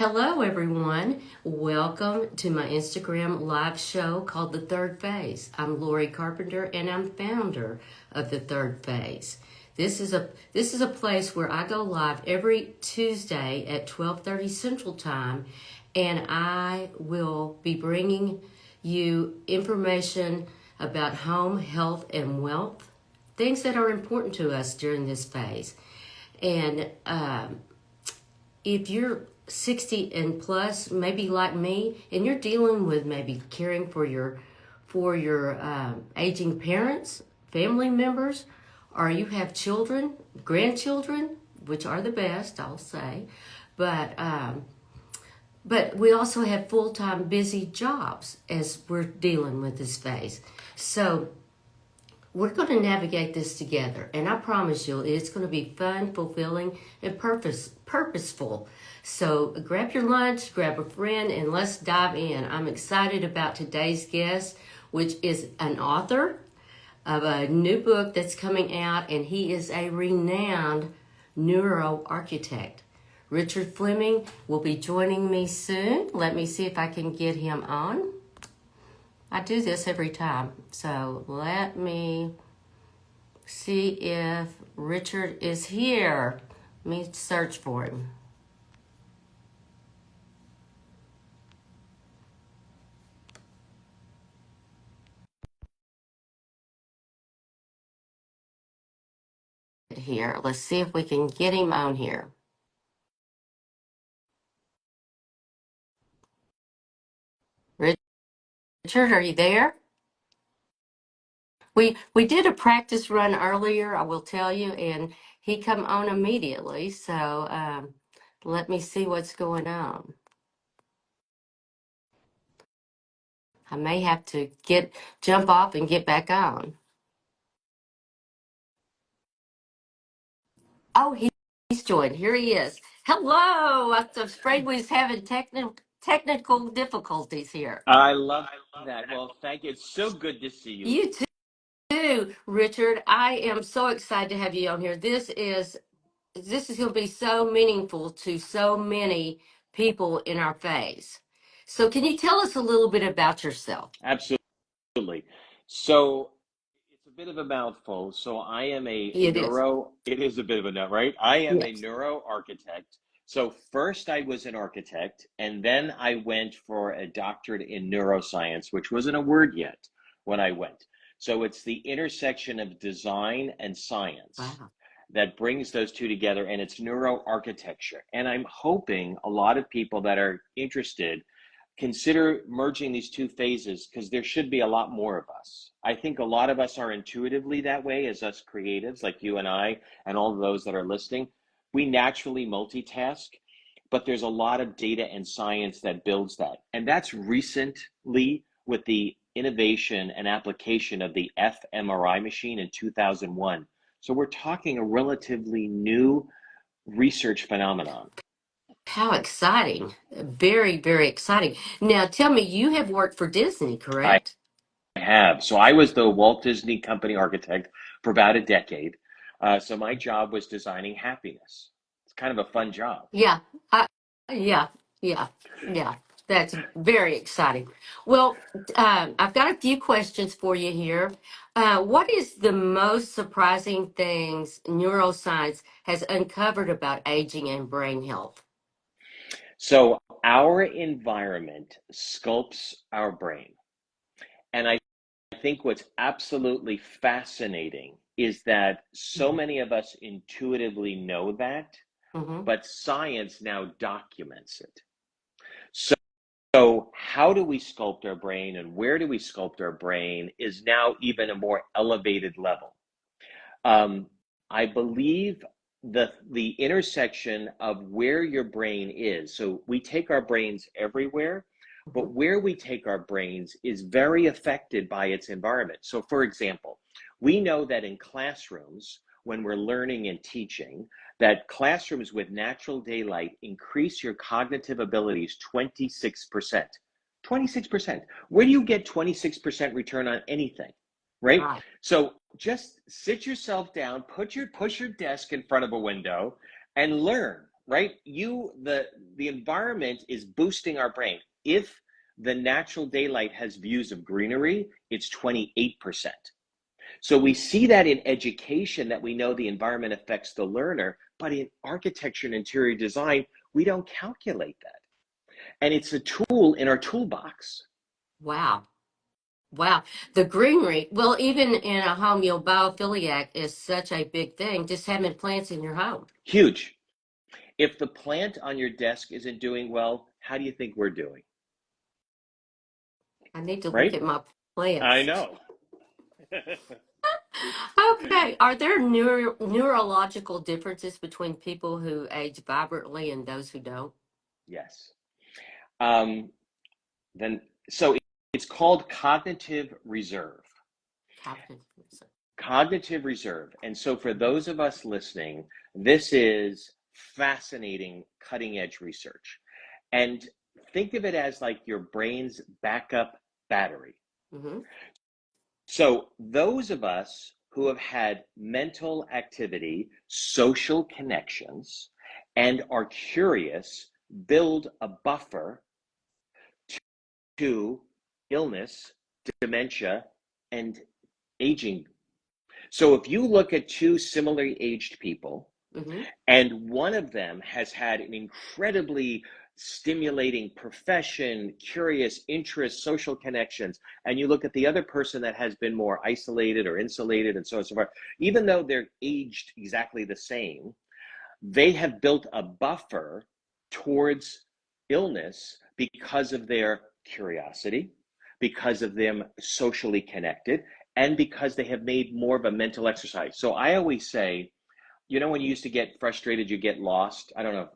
Hello, everyone. Welcome to my Instagram live show called The Third Phase. I'm Lori Carpenter, and I'm founder of The Third Phase. This is a place where I go live every Tuesday at 12:30 Central Time, and I will be bringing you information about home, health, and wealth, things that are important to us during this phase. And if you're 60 and plus, maybe like me, and you're dealing with maybe caring for your aging parents, family members, or you have children, grandchildren, which are the best, I'll say, but we also have full-time busy jobs as we're dealing with this phase. So we're going to navigate this together, and I promise you it's going to be fun, fulfilling, and purposeful. So grab your lunch, grab a friend, and let's dive in. I'm excited about today's guest, which is an author of a new book that's coming out, and he is a renowned neuro-architect. Richard Fleming will be joining me soon. Let me see if I can get him on. I do this every time. So let me see if Richard is here. Let me search for him. Here, let's see if we can get him on here. Richard, are you there? We did a practice run earlier, I will tell you, and he come on immediately. So let me see what's going on. I may have to jump off and get back on. Oh, he's joined. Here he is. Hello. I was afraid we was having technical difficulties here. I love that. Well, thank you. It's so good to see you. You too, Richard. I am so excited to have you on here. This is going to be so meaningful to so many people in our phase. So, can you tell us a little bit about yourself? Absolutely. So it's a bit of a mouthful. So It is. it is a bit of a nut, right? I am a Yes. neuro-architect. So first I was an architect, and then I went for a doctorate in neuroscience, which wasn't a word yet when I went. So it's the intersection of design and science Wow. that brings those two together, and it's neuro-architecture. And I'm hoping a lot of people that are interested consider merging these two phases, because there should be a lot more of us. I think a lot of us are intuitively that way, as us creatives like you and I and all of those that are listening. We naturally multitask, but there's a lot of data and science that builds that. And that's recently with the innovation and application of the fMRI machine in 2001. So we're talking a relatively new research phenomenon. How exciting. Very, very exciting. Now, tell me, you have worked for Disney, I correct? have. So I was the Walt Disney Company architect for about a decade. So my job was designing happiness. It's kind of a fun job. Yeah. I, yeah. Yeah. Yeah. That's very exciting. Well, I've got a few questions for you here. What is the most surprising things neuroscience has uncovered about aging and brain health? So our environment sculpts our brain. And I think what's absolutely fascinating is that so Mm-hmm. many of us intuitively know that, Mm-hmm. but science now documents it. So how do we sculpt our brain and where do we sculpt our brain is now even a more elevated level. Um, I believe the intersection of where your brain is. So we take our brains everywhere, but where we take our brains is very affected by its environment. So, for example, we know that in classrooms, when we're learning and teaching, that classrooms with natural daylight increase your cognitive abilities 26%. 26%. Where do you get 26% return on anything? Right? Right. So just sit yourself down, push your desk in front of a window and learn. right? The environment is boosting our brain. If the natural daylight has views of greenery, it's 28%. So we see that in education, that we know the environment affects the learner, but in architecture and interior design, we don't calculate that. And it's a tool in our toolbox. Wow. Wow. The greenery, well, even in a home, biophiliac is such a big thing. Just having plants in your home. Huge. If the plant on your desk isn't doing well, how do you think we're doing? I need to look Right? at my I plants. know. Okay. Are there neurological differences between people who age vibrantly and those who don't? Yes. Um, then, so it's called cognitive reserve. Cognitive. Cognitive reserve. And so for Mm-hmm. those of us listening, this is fascinating, cutting edge research. And think of it as like your brain's backup battery. Mm-hmm. So those of us who have had mental activity, social connections, and are curious build a buffer to illness, dementia, and aging. So if you look at two similarly aged people, Mm-hmm. and one of them has had an incredibly stimulating profession, curious interests, social connections, and you look at the other person that has been more isolated or insulated and so on and so forth, even though they're aged exactly the same, they have built a buffer towards illness because of their curiosity, because of them socially connected, and because they have made more of a mental exercise. So I always say, when you used to get frustrated, you get lost. I don't know.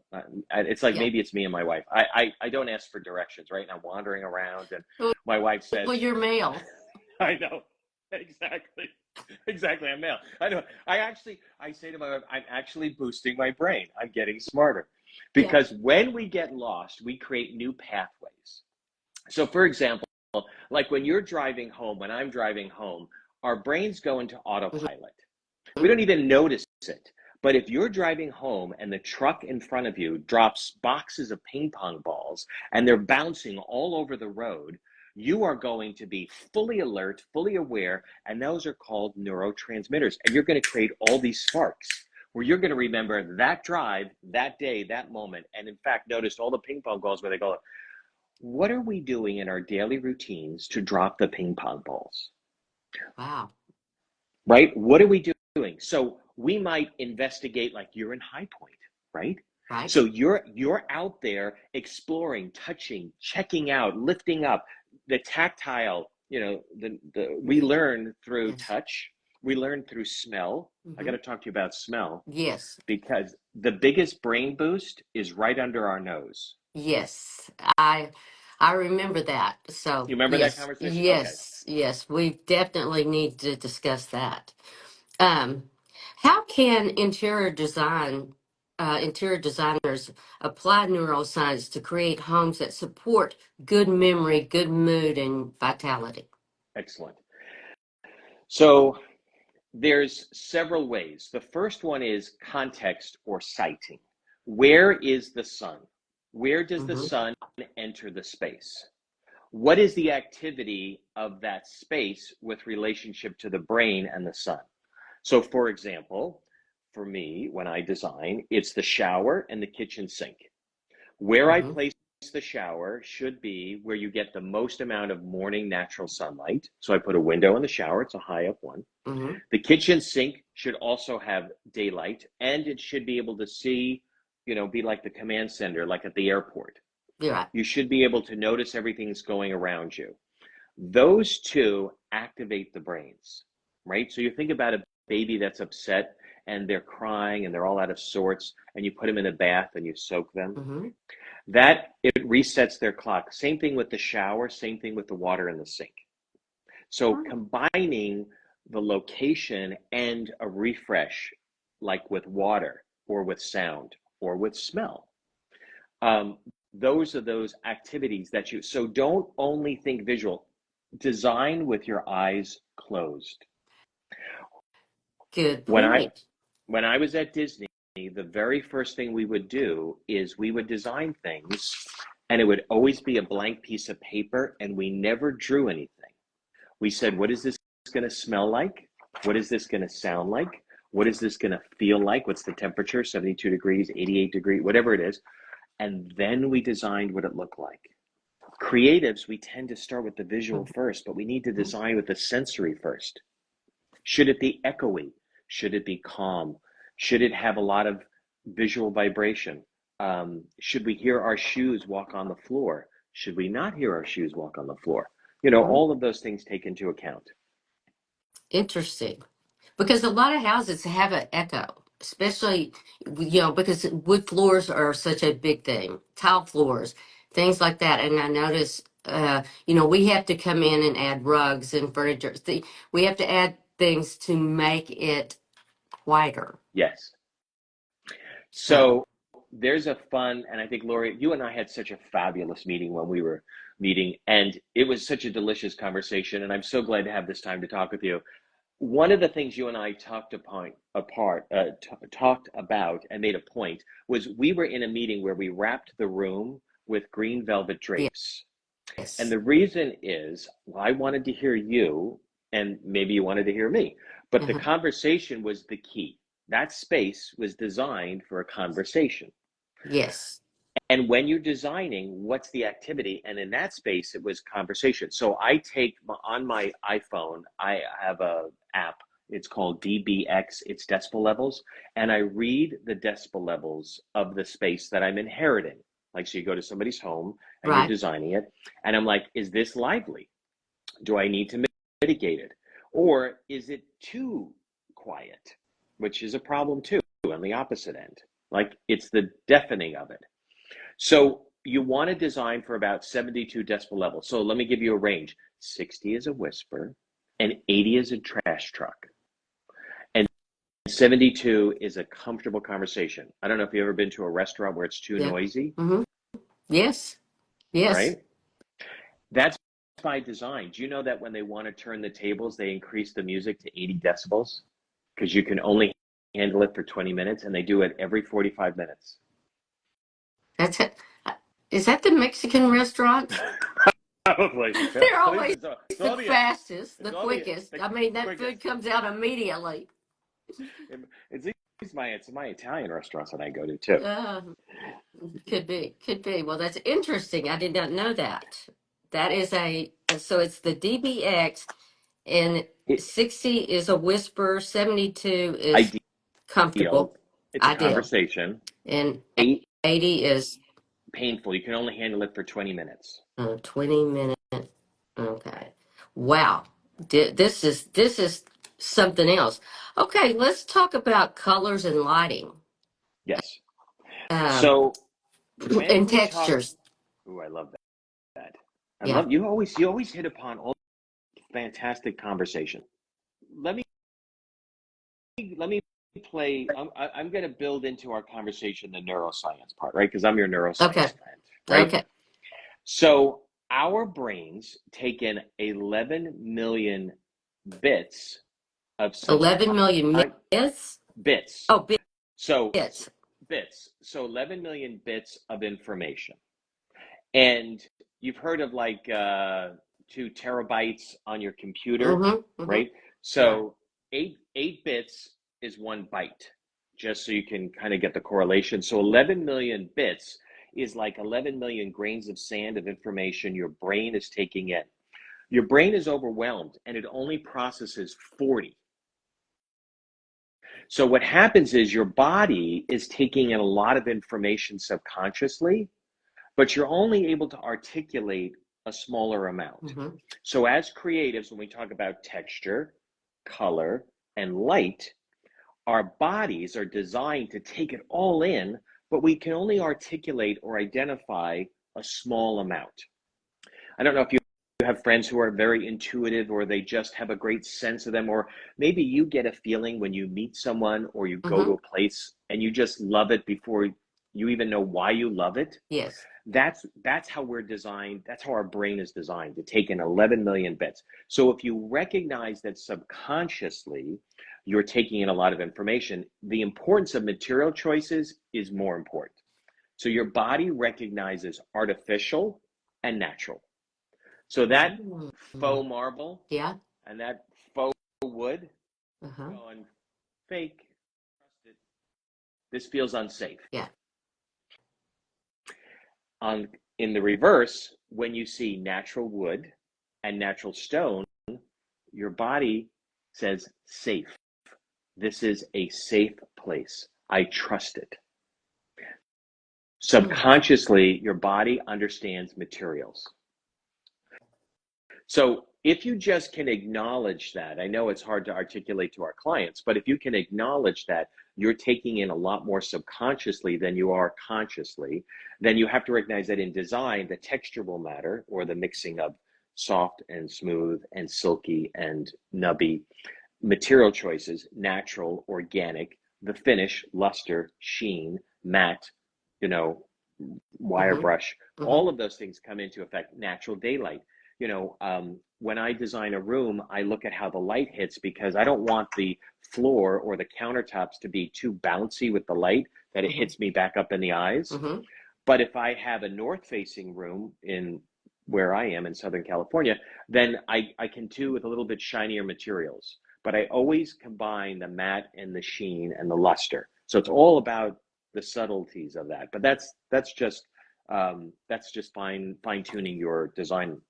It's like Yeah. maybe it's me and my wife. I don't ask for directions, right? And I'm wandering around, and Well, my wife says, you're male. I know. Exactly. Exactly. I'm male. I know. I say to my wife, I'm actually boosting my brain. I'm getting smarter. Yeah. Because when we get lost, we create new pathways. So, for example, like when I'm driving home, our brains go into autopilot. We Mm-hmm. don't even notice it. But if you're driving home and the truck in front of you drops boxes of ping pong balls and they're bouncing all over the road, you are going to be fully alert, fully aware, and those are called neurotransmitters. And you're going to create all these sparks where you're going to remember that drive, that day, that moment. And in fact, notice all the ping pong balls where they go, what are we doing in our daily routines to drop the ping pong balls? Wow. Right? What are we doing? So we might investigate, like you're in High Point, right? Right. So you're out there exploring, touching, checking out, lifting up the tactile. We learn through Yes. touch. We learn through smell. I got Mm-hmm. to talk to you about smell Yes. because the biggest brain boost is right under our nose. Yes. I remember that. So You remember that yes, conversation? Okay, yes, yes. We definitely need to discuss that. Um, how can interior designers apply neuroscience to create homes that support good memory, good mood, and vitality? excellent. So there's several ways. The first one is context or sighting. Where is the sun? Where does the Mm-hmm. sun enter the space? What is the activity of that space with relationship to the brain and the sun? So, for example, for me, when I design, it's the shower and the kitchen sink. Where I Mm-hmm. place the shower should be where you get the most amount of morning natural sunlight. So I put a window in the shower, it's a high up one. Mm-hmm. The kitchen sink should also have daylight and it should be able to see, be like the command center, like at the airport. You're right. You should be able to notice everything's going around you. Those two activate the brains, right? So you think about a baby that's upset and they're crying and they're all out of sorts, and you put them in a bath and you soak them. Mm-hmm. That it resets their clock. Same thing with the shower, same thing with the water in the sink. So combining the location and a refresh, like with water or with sound or with smell, um, those are those activities so don't only think visual, design with your eyes Good closed. When I point. when I was at Disney, the very first thing we would do is we would design things, and it would always be a blank piece of paper, and we never drew anything. We said, what is this going to smell like? What is this going to sound like? What is this going to feel like? What's the temperature? 72 degrees, 88 degrees, whatever it is. And then we designed what it looked like. Creatives, we tend to start with the visual first, but we need to design with the sensory first. Should it be echoey? Should it be calm? Should it have a lot of visual vibration? Should we hear our shoes walk on the floor? Should we not hear our shoes walk on the floor? You know, all of those things take into account. Interesting. Because a lot of houses have an echo, especially, because wood floors are such a big thing, tile floors, things like that. And I notice, we have to come in and add rugs and furniture. We have to add things to make it quieter. Yes. So there's a fun, and I think, Lori, you and I had such a fabulous meeting when we were meeting, and it was such a delicious conversation, and I'm so glad to have this time to talk with you. One of the things you and I talked about and made a point was we were in a meeting where we wrapped the room with green velvet drapes. Yes. And the reason is, well, I wanted to hear you, and maybe you wanted to hear me, but the conversation was the key. That space was designed for a conversation. Yes. And when you're designing, what's the activity? And in that space, it was conversation. So I take on my iPhone, I have a app. It's called DBX. It's decibel levels. And I read the decibel levels of the space that I'm inheriting. Like, so you go to somebody's home and you're designing it. And I'm like, is this lively? Do I need to mitigate it? Or is it too quiet? Which is a problem too on the opposite end. Like, it's the deafening of it. So you want to design for about 72 decibel levels. So let me give you a range. 60 is a whisper and 80 is a trash truck. And 72 is a comfortable conversation. I don't know if you've ever been to a restaurant where it's too noisy. Yes. Yes. Right? That's by design. Do you know that when they want to turn the tables, they increase the music to 80 decibels? Because you can only handle it for 20 minutes, and they do it every 45 minutes. That's it. Is that the Mexican restaurants? Probably. They're always the fastest, the quickest. I mean, that food comes out immediately. It's my Italian restaurants that I go to too. Could be. Well, that's interesting. I did not know that. That is so it's the DBX, and 60 is a whisper, 72 is Ideal. comfortable. It's a conversation. And 80 is painful. You can only handle it for 20 minutes. 20 minutes. Okay. Wow. This is something else. Okay, let's talk about colors and lighting. Yes. So and textures. I love that. I love you always hit upon all fantastic conversation. Let me play. I'm going to build into our conversation the neuroscience part, right? Because I'm your neuroscience friend, right? Okay. So our brains take in 11 million bits of 11 million bits? Bits. Oh, bits. So bits. So 11 million bits of information. And you've heard of like 2 terabytes on your computer, right? So 8 bits is 1 byte, just so you can kind of get the correlation. So 11 million bits is like 11 million grains of sand of information your brain is taking in. Your brain is overwhelmed and it only processes 40. So what happens is your body is taking in a lot of information subconsciously, but you're only able to articulate a smaller amount. So as creatives, when we talk about texture, color, and light, our bodies are designed to take it all in, but we can only articulate or identify a small amount. I don't know if you have friends who are very intuitive, or they just have a great sense of them, or maybe you get a feeling when you meet someone or you go to a place and you just love it before you even know why you love it. Yes. That's how we're designed. That's how our brain is designed, to take in 11 million bits. So if you recognize that subconsciously, you're taking in a lot of information. The importance of material choices is more important. So your body recognizes artificial and natural. So that faux marble Yeah. and that faux wood, Uh-huh. going fake, this feels unsafe. Yeah. In the reverse, when you see natural wood and natural stone, your body says safe. This is a safe place. I trust it. Subconsciously, your body understands materials. So if you just can acknowledge that, I know it's hard to articulate to our clients, but if you can acknowledge that you're taking in a lot more subconsciously than you are consciously, then you have to recognize that in design, the texture will matter, or the mixing of soft and smooth and silky and nubby material choices, natural, organic, the finish, luster, sheen, matte, you know, wire Mm-hmm. brush, Mm-hmm. all of those things come into effect. Natural daylight. When I design a room, I look at how the light hits, because I don't want the floor or the countertops to be too bouncy with the light that it Mm-hmm. hits me back up in the eyes. Mm-hmm. But if I have a north facing room in where I am in Southern California, then I can do with a little bit shinier materials. But I always combine the matte and the sheen and the luster. So it's all about the subtleties of that. But that's just fine tuning your design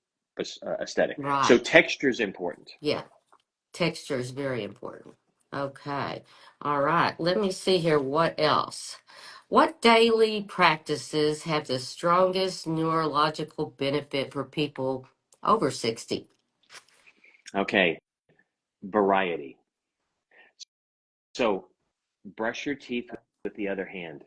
aesthetic. So Right. texture is important. Yeah. Texture is very important. Okay. All right. Let me see here. What else? What daily practices have the strongest neurological benefit for people over 60? Okay, variety. So brush your teeth with the other hand.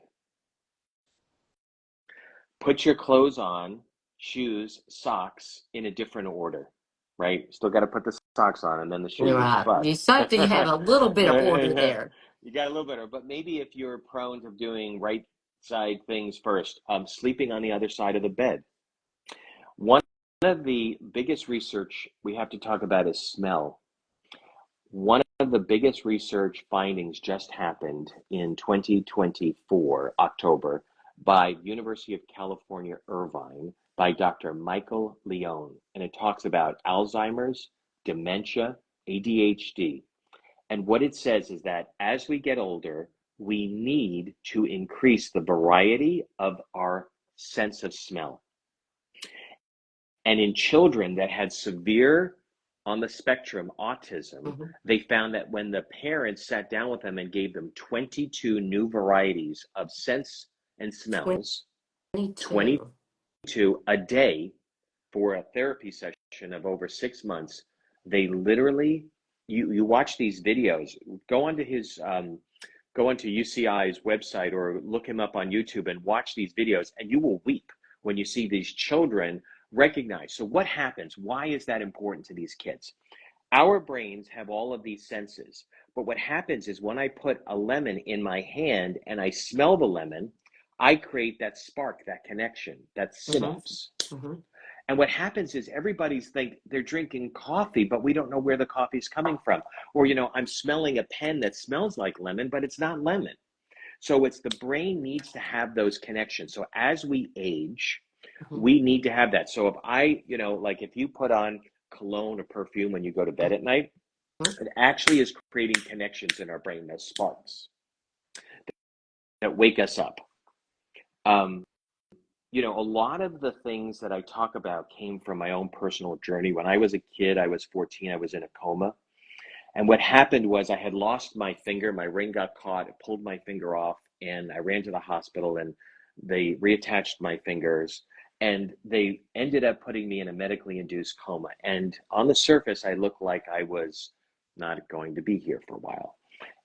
Put your clothes on, shoes, socks in a different order, right? Still got to put the socks on and then the shoes, Right. but You start to have a little bit of order there. you got a little better. But maybe if you're prone to doing right side things first, sleeping on the other side of the bed. One of the biggest research we have to talk about is smell. One of the biggest research findings just happened in 2024, October, by University of California, Irvine, by Dr. Michael Leone. And it talks about Alzheimer's, dementia, ADHD. And what it says is that as we get older, we need to increase the variety of our sense of smell. And in children that had severe, on the spectrum, autism, Mm-hmm. they found that when the parents sat down with them and gave them 22 new varieties of scents and smells, 22. 22 a day for a therapy session of over 6 months, they literally, you watch these videos, go onto go onto UCI's website or look him up on YouTube and watch these videos, and you will weep when you see these children recognize. So what happens? Why is that important to these kids? Our brains have all of these senses, but what happens is when I put a lemon in my hand and I smell the lemon, I create that spark, that connection, that Mm-hmm. synapse. Mm-hmm. And what happens is everybody's think they're drinking coffee, but we don't know where the coffee's coming from. Or, I'm smelling a pen that smells like lemon, but it's not lemon. So it's the brain needs to have those connections. So as we age, Mm-hmm. we need to have that. So if like if you put on cologne or perfume when you go to bed at night, it actually is creating connections in our brain, those sparks that wake us up. A lot of the things that I talk about came from my own personal journey. When I was a kid, I was 14, I was in a coma. And what happened was I had lost my finger. My ring got caught. It pulled my finger off, and I ran to the hospital, and they reattached my fingers, and they ended up putting me in a medically induced coma. And on the surface, I looked like I was not going to be here for a while.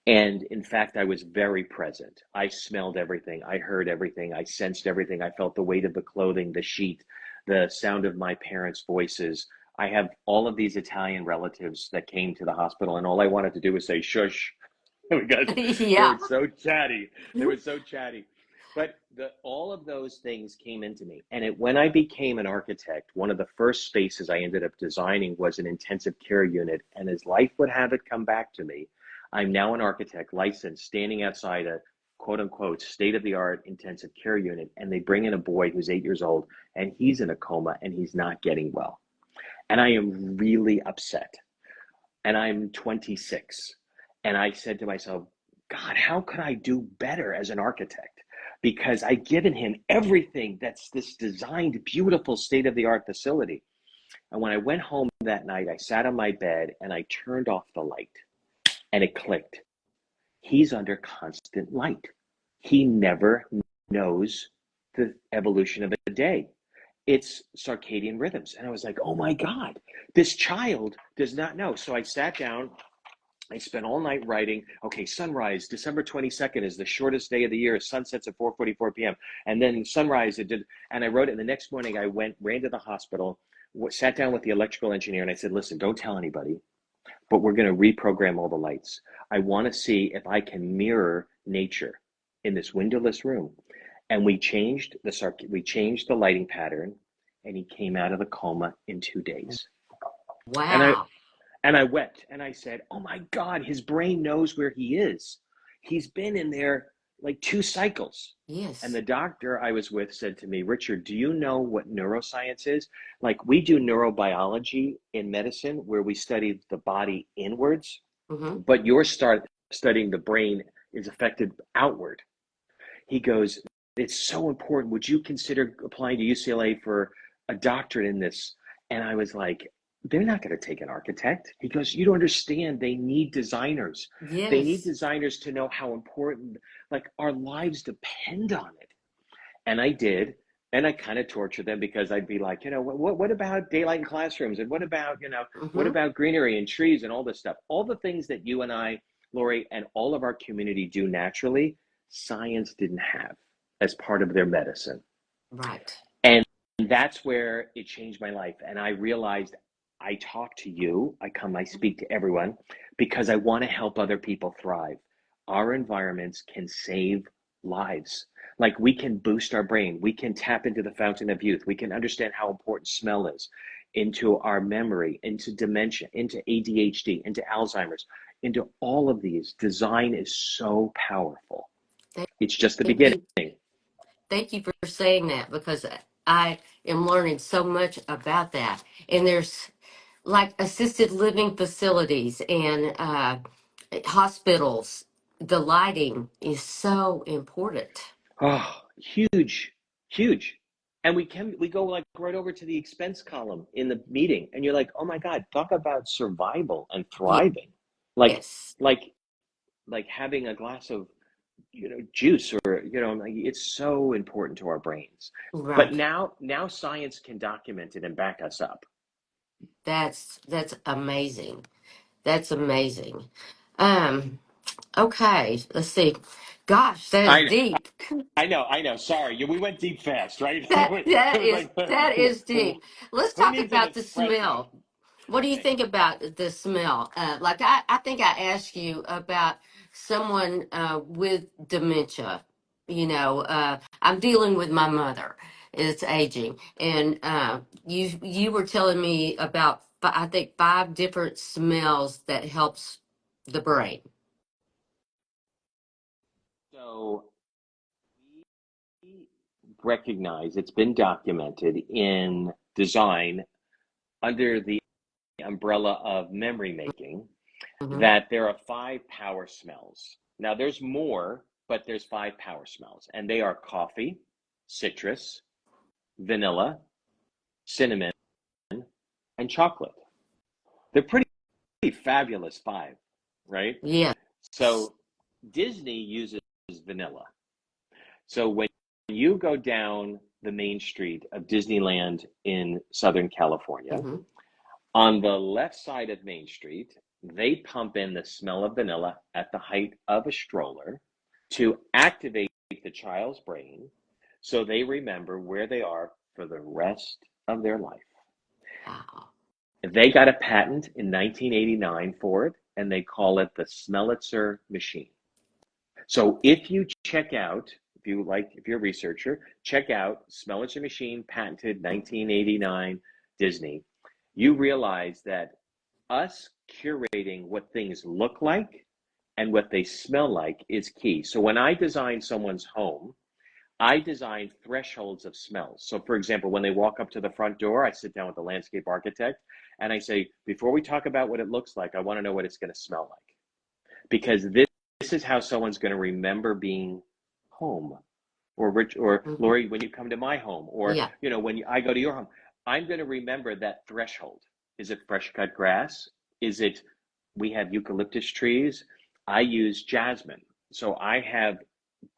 And in fact, I was very present. I smelled everything. I heard everything. I sensed everything. I felt the weight of the clothing, the sheet, the sound of my parents' voices. I have all of these Italian relatives that came to the hospital, and all I wanted to do was say shush because they Yeah. were so chatty. They were so chatty. But all of those things came into me. And when I became an architect, one of the first spaces I ended up designing was an intensive care unit. And as life would have it come back to me, I'm now an architect, licensed, standing outside a quote unquote state-of-the-art intensive care unit, and they bring in a boy who's 8 years old, and he's in a coma and he's not getting well. And I am really upset. And I'm 26. And I said to myself, God, how could I do better as an architect? Because I've given him everything that's this designed, beautiful state-of-the-art facility. And when I went home that night, I sat on my bed and I turned off the light, and it clicked. He's under constant light. He never knows the evolution of a day. It's circadian rhythms. And I was like, oh my God, this child does not know. So I sat down. I spent all night writing. Okay, sunrise, December 22nd is the shortest day of the year. Sunsets at 4:44 p.m. And then sunrise, and I wrote it. And the next morning I ran to the hospital, sat down with the electrical engineer, and I said, listen, don't tell anybody, but we're going to reprogram all the lights. I want to see if I can mirror nature in this windowless room. And we changed the lighting pattern, and he came out of the coma in 2 days. And I Wow. and I wept and I said, oh my God, his brain knows where he is. He's been in there like 2 cycles. And Yes. the doctor I was with said to me, Richard, do you know what neuroscience is? Like, we do neurobiology in medicine where we study the body inwards, Mm-hmm. but you're studying the brain is affected outward. He goes, it's so important. Would you consider applying to UCLA for a doctorate in this? And I was like, they're not going to take an architect. He goes, you don't understand. They need designers. They need Yes. designers to know how important, like, our lives depend on it. And I did. And I kind of tortured them because I'd be like, what about daylight in classrooms? And what about, what Mm-hmm. about greenery and trees and all this stuff? All the things that you and I, Lori, and all of our community do naturally, science didn't have as part of their medicine. Right. And that's where it changed my life. And I realized I talk to you, I speak to everyone because I want to help other people thrive. Our environments can save lives. Like, we can boost our brain, we can tap into the fountain of youth, we can understand how important smell is, into our memory, into dementia, into ADHD, into Alzheimer's, into all of these. Design is so powerful. Thank It's just the thank beginning. you. Thank you for saying that because I am learning so much about that. And there's like assisted living facilities and hospitals. The lighting is so important. Oh, huge, huge. And we go like right over to the expense column in the meeting, and you're like, oh my God, talk about survival and thriving. Like Yes. like like having a glass of, juice, or, like, it's so important to our brains. But Right. now science can document it and back us up. That's amazing. That's amazing. Um, okay, let's see. Gosh, that is I deep. I know. Sorry, we went deep fast, right? That It that was is like, that is deep. Let's who talk needs an about the espresso? smell. What do you Okay. think about the smell? Like I think I asked you about someone with dementia. I'm dealing with my mother. It's aging, and you were telling me about I think 5 different smells that helps the brain. So we recognize, it's been documented in design under the umbrella of memory making, Hmm. that there are 5 power smells. Now there's more, but there's 5 power smells, and they are coffee, citrus, vanilla, cinnamon, and chocolate. They're pretty fabulous 5, right? Yes. So Disney uses vanilla. So when you go down the main street of Disneyland in Southern California, Hmm. on the left side of Main Street, they pump in the smell of vanilla at the height of a stroller to activate the child's brain so they remember where they are for the rest of their life. Wow. They got a patent in 1989 for it, and they call it the Smelitzer machine. So if you check out, if you're a researcher, check out Smelitzer machine, patented 1989, Disney. You realize that us curating what things look like and what they smell like is key. So when I design someone's home, I design thresholds of smells. So for example, when they walk up to the front door, I sit down with the landscape architect and I say, before we talk about what it looks like, I want to know what it's going to smell like. Because this is how someone's going to remember being home. Or Rich, or Mm-hmm. Lori, when you come to my home, or Yeah. when I go to your home, I'm going to remember that threshold. Is it fresh cut grass? Is it, we have eucalyptus trees? I use jasmine. So I have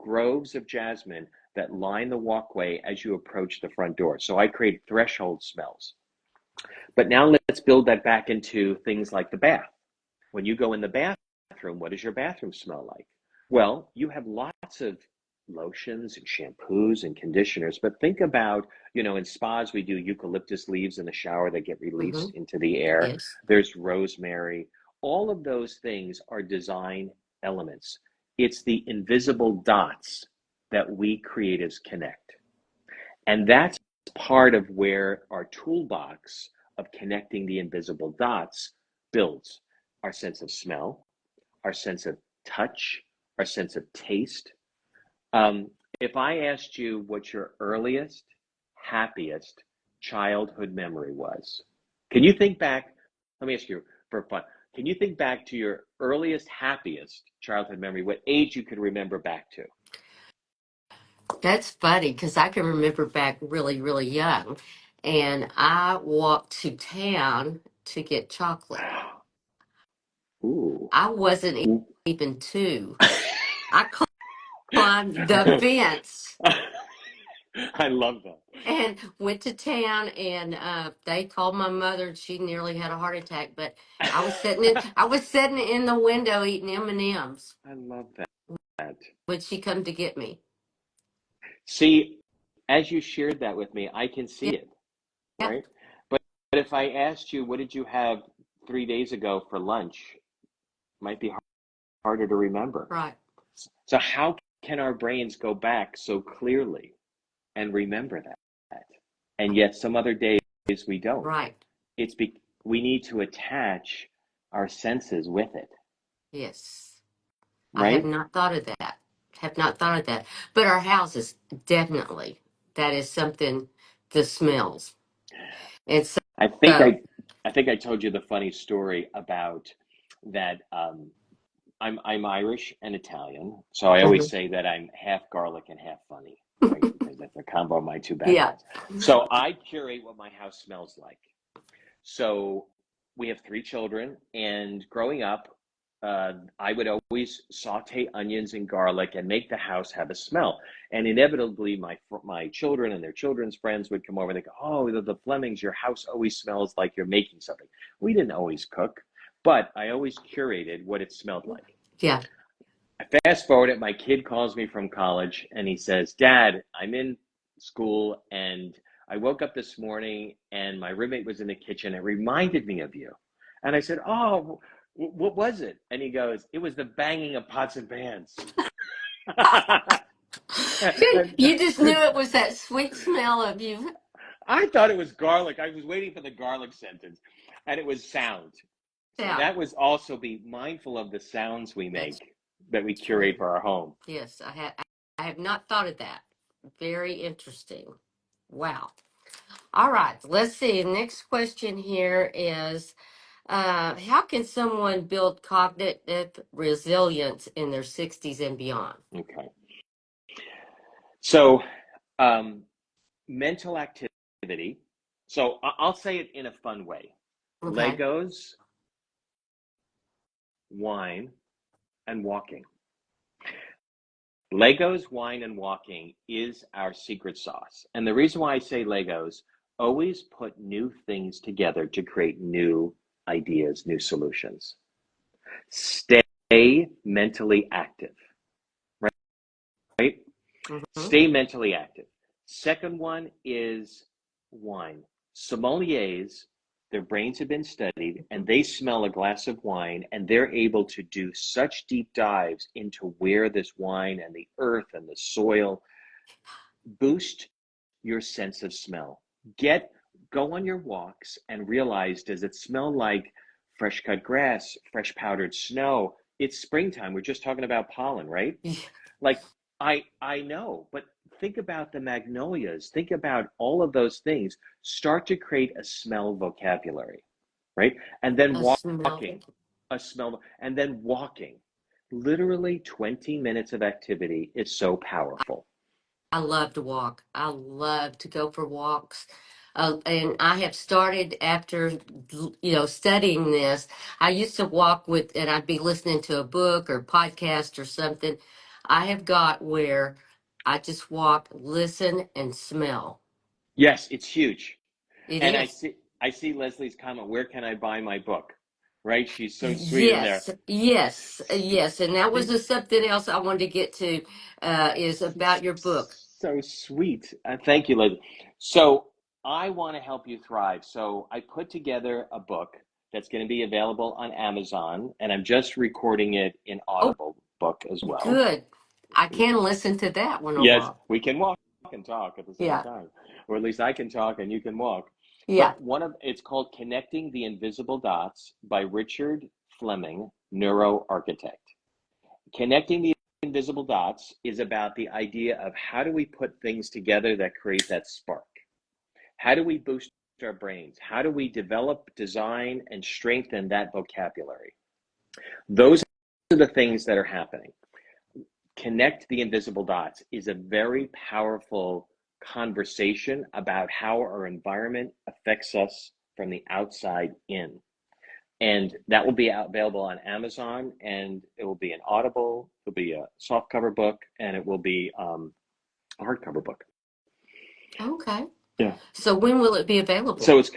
groves of jasmine that line the walkway as you approach the front door. So I create threshold smells. But now let's build that back into things like the bath. When you go in the bathroom, what does your bathroom smell like? Well, you have lots of lotions and shampoos and conditioners, but think about, in spas, we do eucalyptus leaves in the shower that get Mm-hmm. released into the air. Yes. There's rosemary. All of those things are design elements. It's the invisible dots that we creatives connect. And that's part of where our toolbox of connecting the invisible dots builds our sense of smell, our sense of touch, our sense of taste. If I asked you what your earliest, happiest childhood memory was, can you think back? Let me ask you for fun. Can you think back to your earliest, happiest childhood memory? What age you could remember back to? That's funny because I can remember back really, really young, and I walked to town to get chocolate. Ooh. I wasn't even two. I climbed the fence I love that. and went to town, and they called my mother, and she nearly had a heart attack. But I was sitting in the window eating M&Ms I love that. when she come to get me. See, as you shared that with me, I can Yeah, see it, yeah, right? But if I asked you, what did you have 3 days ago for lunch? Might be harder to remember. right, So how can our brains go back so clearly and remember that? And yet some other days we don't. right. It's we need to attach our senses with it, Yes. I have right? not thought of that. Have not thought of that. But our houses, definitely, that is something, the smells. And I think so, I, I think I told you the funny story about that. I'm Irish and Italian, so I always mhm. say that I'm half garlic and half funny, right? Because that's a combo of my two Yeah, backgrounds. So I curate what my house smells like. So we have 3 children, and growing up, I would always saute onions and garlic and make the house have a smell. And inevitably, my children and their children's friends would come over and they go, "Oh, the Flemings, your house always smells like you're making something." We didn't always cook, but I always curated what it smelled like. yeah. I fast forward it, my kid calls me from college and he says, "Dad, I'm in school and I woke up this morning and my roommate was in the kitchen. It reminded me of you." And I said, "Oh, what was it?" And he goes, "It was the banging of pots and pans." And You just knew it was that sweet smell of you. I thought it was garlic. I was waiting for the garlic sentence, and it was sound. So Sound. that was also be mindful of the sounds we That's make that we true. curate for our home. Yes, I have not thought of that. Very interesting. Wow. All right. Let's see. Next question here is how can someone build cognitive resilience in their 60s and beyond? Okay. So, um, mental activity. So I'll say it in a fun way. Okay. Legos, wine, and walking. Legos, wine, and walking is our secret sauce. And the reason why I say Legos, always put new things together to create new ideas, new solutions. Stay mentally active, right? Mm-hmm. Stay mentally active. Second one is wine. Sommeliers, their brains have been studied and they smell a glass of wine and they're able to do such deep dives into where this wine and the earth and the soil boost your sense of smell. Go on your walks and realize, does it smell like fresh cut grass, fresh powdered snow? it's springtime. We're just talking about pollen, right? Like I know, but think about the magnolias. Think about all of those things. Start to create a smell vocabulary, right? And then A smell. walking, a smell, and then walking. Literally 20 minutes of activity is so powerful. I love to walk. I love to go for walks. And I have started after, studying this. I used to walk with, and I'd be listening to a book or podcast or something. I have got where I just walk, listen, and smell. Yes, it's huge. It And I is. see I see Leslie's comment, where can I buy my book? Right? She's so sweet in there. Yes, yes, yes. And that was She's just something else I wanted to get to, is about your book. so sweet. Thank you, Leslie. So I want to help you thrive. So I put together a book that's going to be available on Amazon, and I'm just recording it in Oh, Audible book as well. good. I can listen to that one a Yes, while. we can walk and talk at the same Yeah, time, or at least I can talk and you can walk. yeah. But it's called Connecting the Invisible Dots by Richard Fleming, Neuro-Architect. Connecting the invisible dots is about the idea of how do we put things together that create that spark? How do we boost our brains? How do we develop, design, and strengthen that vocabulary? Those are the things that are happening. Connect the invisible dots is a very powerful conversation about how our environment affects us from the outside in. And that will be available on Amazon, and it will be an Audible, it'll be a softcover book, and it will be a hardcover book. Okay. Yeah. So when will it be available? So it's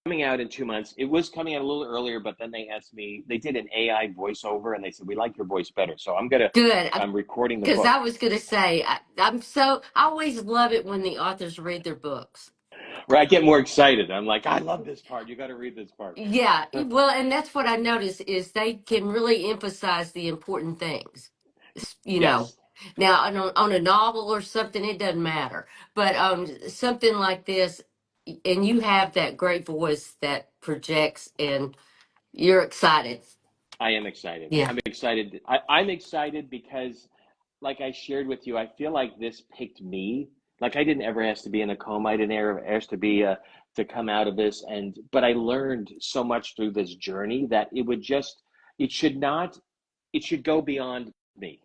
coming out in 2 months. It was coming out a little earlier, but then they asked me, they did an AI voiceover, and they said, we like your voice better. So Good. I'm recording the Because book. I was going to say, I always love it when the authors read their books. Where I get more excited. I'm like, I love this part. You got to read this part. Yeah. Well, and that's what I notice is they can really emphasize the important things, you know. Yes, Now, on a novel or something, it doesn't matter. But something like this, and you have that great voice that projects, and you're excited. I am excited. Yeah. I'm excited. I'm excited because, like I shared with you, I feel like this picked me. Like I didn't ever ask to be in a coma. I didn't ever ask to be to come out of this. But I learned so much through this journey that it should not, it should go beyond me.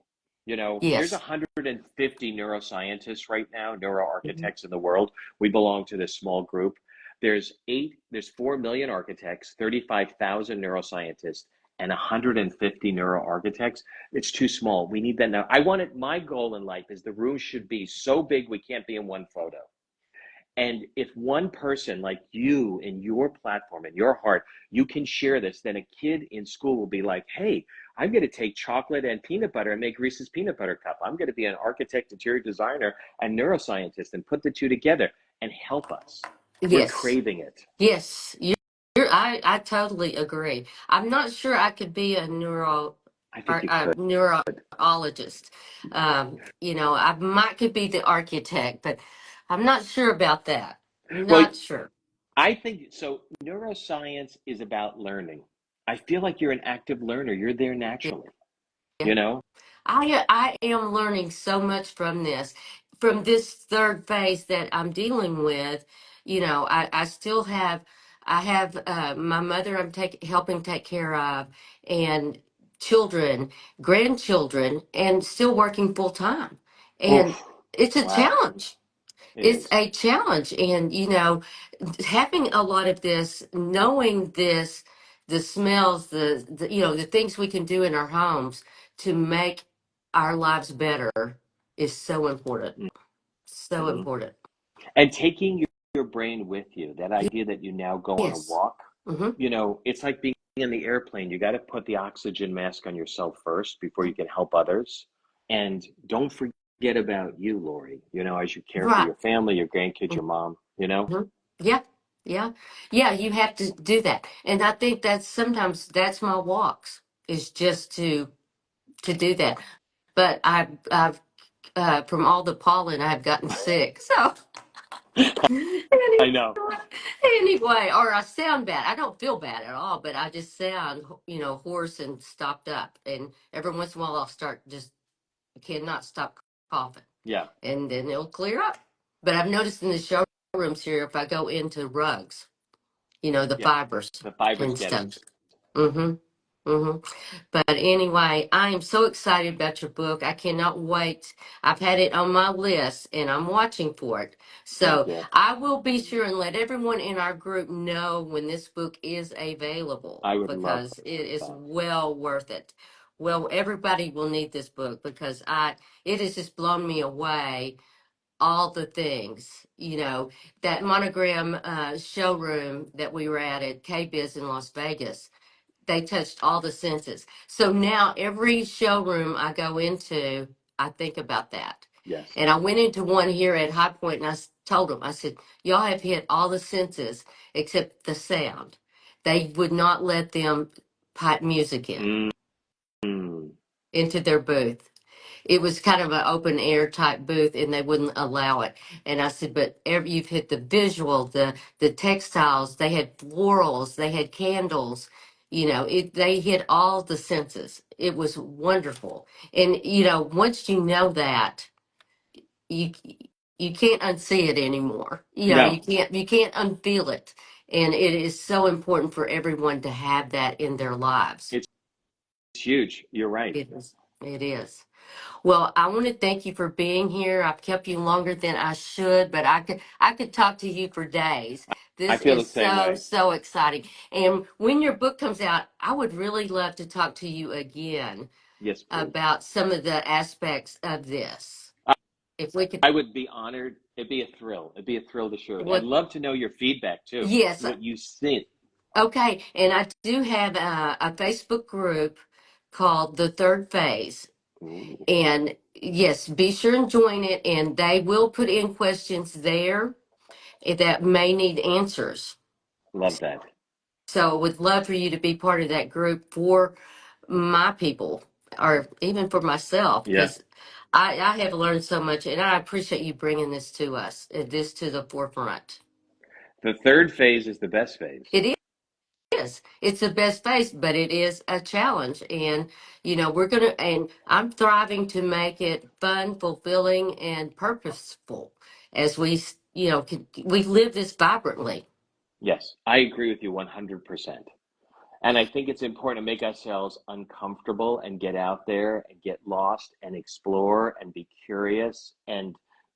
There's Yes. 150 neuroscientists right now, Mhm. neuro-architects in the world. We belong to this small group. There's 4 million architects, 35,000 neuroscientists, and 150 neuro-architects. It's too small. We need that now. My goal in life is the room should be so big we can't be in one photo. And if one person like you in your platform, in your heart, you can share this, then a kid in school will be like, hey, I'm going to take chocolate and peanut butter and make Reese's peanut butter cup. I'm going to be an architect, interior designer, and neuroscientist and put the two together and help us. We're Yes. craving it. Yes. I totally agree. I'm not sure I could be a I think you could. neurologist. I might could be the architect, but I'm not sure about that. Well, Not sure. I think so. Neuroscience is about learning. I feel like you're an active learner. You're there naturally, Yeah. you know? I am learning so much from this third phase that I'm dealing with. I still have, I have my mother I'm helping take care of, and children, grandchildren, and still working full time. And Oof. it's a Wow. challenge. It It's is. a challenge. And, having a lot of this, knowing this, the smells, the things we can do in our homes to make our lives better is so important. So Mhm. important. And taking your brain with you, that idea that you now go on a Yes. walk, Hmm. it's like being in the airplane. You got to put the oxygen mask on yourself first before you can help others. And don't forget about you, Lori, as you care for Right. your family, your grandkids, your mom. Hmm. Yeah. Yeah. Yeah. You have to do that. And I think sometimes that's my walks is just to do that. But I've from all the pollen, I've gotten sick. So I know. Anyway, or I sound bad. I don't feel bad at all, but I just sound, hoarse and stopped up. And every once in a while, I'll start just cannot stop coughing, Yeah, and then it'll clear up. But I've noticed in the showrooms here, if I go into rugs, the yeah. fibers The fibers and get it. stuff. Mm-hmm. Mm-hmm. But anyway, I am so excited about your book. I cannot wait. I've had it on my list and I'm watching for it. Thank So you. I will be sure and let everyone in our group know when this book is available I would love because it is that. well worth it. Well, everybody will need this book because it has just blown me away all the things, that monogram showroom that we were at KBIS in Las Vegas, they touched all the senses. So now every showroom I go into, I think about that. Yes. And I went into one here at High Point and told them, I said, y'all have hit all the senses except the sound. They would not let them pipe music in Mm. Mm. into their booth. It was kind of an open air type booth and they wouldn't allow it. And I said, but you've hit the visual, the textiles, they had florals, they had candles, they hit all the senses. It was wonderful. And, once you know that, you, you can't unsee it anymore. No, You can't unfeel it. And it is so important for everyone to have that in their lives. it's huge. You're right. It is. It is. Well, I want to thank you for being here. I've kept you longer than I should, but I could talk to you for days. I This feel the is same so way. so exciting. And when your book comes out, I would really love to talk to you again Yes, please. about some of the aspects of this. I, If we could I would be honored. It'd be a thrill. It'd be a thrill to share it. I'd what love to know your feedback too. yes, What you think. okay. And I do have a Facebook group called The Third Phase. Ooh, And yes, be sure and join it and they will put in questions there that may need answers. love that. So would love for you to be part of that group for my people or even for myself Yeah. because I have learned so much and I appreciate you bringing this to us, this to the forefront. The third phase is the best phase. It is. It's the best phase, but it is a challenge. And, and I'm thriving to make it fun, fulfilling, and purposeful as we live this vibrantly. Yes, I agree with you 100%. And I think it's important to make ourselves uncomfortable and get out there and get lost and explore and be curious and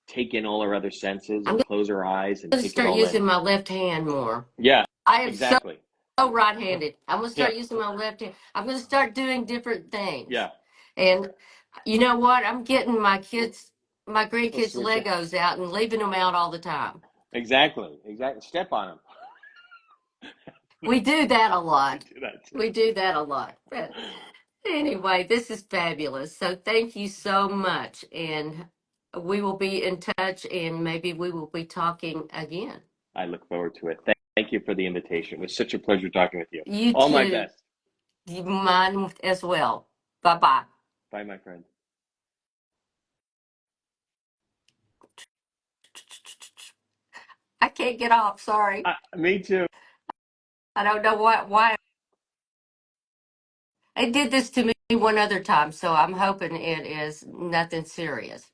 take in all our other senses I'm and close our eyes and going to take it start all in. using my left hand more. Yeah, I am exactly. so right-handed. I'm going to Yeah, start using my left hand. I'm going to start doing different things. yeah. And you know what? I'm getting my We'll grandkids' switch it. Legos out and leaving them out all the time. Exactly, exactly. Step on them. We do that a We lot. do that too. We do that a lot. But anyway, this is fabulous. So thank you so much. And we will be in touch and maybe we will be talking again. I look forward to it. Thank you for the invitation. It was such a pleasure talking with you. You All my too. best. You mine as well. Bye bye. Bye, my friend. I can't get off. Sorry. Me too. I don't know why. It did this to me one other time, so I'm hoping it is nothing serious.